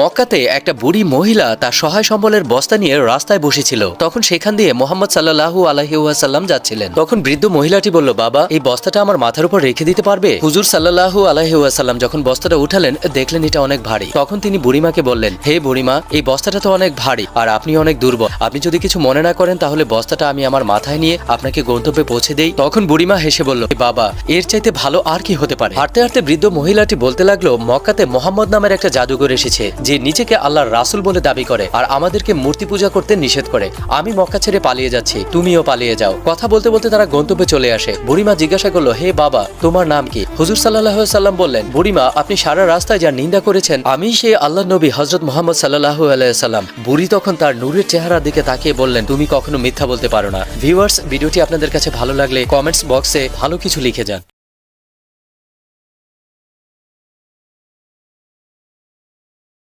মক্কাতে একটা বুড়ি মহিলা তার সহায় সম্বলের বস্তা নিয়ে রাস্তায় বসেছিল। তখন সেখান দিয়ে মোহাম্মদ সাল্লাল্লাহু আলাইহি ওয়াসাল্লাম যাচ্ছিলেন। তখন বৃদ্ধ মহিলাটি বলল, বাবা, এই বস্তাটা আমার মাথার উপর রেখে দিতে পারবে? হুজুর সাল্লাল্লাহু আলাইহি ওয়াসাল্লাম যখন বস্তাটা উঠালেন, দেখলেন এটা অনেক ভারী। তখন তিনি বুড়িমাকে বললেন, হে বুড়িমা, এই বস্তাটা তো অনেক ভারী আর আপনি অনেক দুর্বল। আপনি যদি কিছু মনে না করেন তাহলে বস্তাটা আমি আমার মাথায় নিয়ে আপনাকে গন্তব্যে পৌঁছে দেই। তখন বুড়িমা হেসে বলল, বাবা, এর চাইতে ভালো আর কি হতে পারে? হাঁটতে হাঁটতে বৃদ্ধ মহিলাটি বলতে লাগলো, মক্কাতে মোহাম্মদ নামের একটা জাদুঘর এসেছে যে নিজেকে আল্লাহর রাসূল বলে দাবি করে আর আমাদেরকে মূর্তি পূজা করতে নিষেধ করে। আমি মক্কা ছেড়ে পালিয়ে যাচ্ছি, তুমিও পালিয়ে যাও। কথা বলতে বলতে তারা গন্তব্যে চলে আসে। বুড়িমা জিজ্ঞাসা করলো, হে বাবা, তোমার নাম কি? হুজুর সাল্লাল্লাহু আলাইহি সাল্লাম বললেন, বুড়িমা, আপনি সারা রাস্তায় যার নিন্দা করেছেন আমি সেই আল্লাহর নবী হযরত মুহাম্মদ সাল্লাল্লাহু আলাইহি সাল্লাম। বুড়ি তখন তার নূরের চেহারার দিকে তাকিয়ে বললেন, তুমি কখনো মিথ্যা বলতে পারো না। ভিউয়ার্স, ভিডিওটি আপনাদের কাছে ভালো লাগলে কমেন্টস বক্সে ভালো কিছু লিখে যান।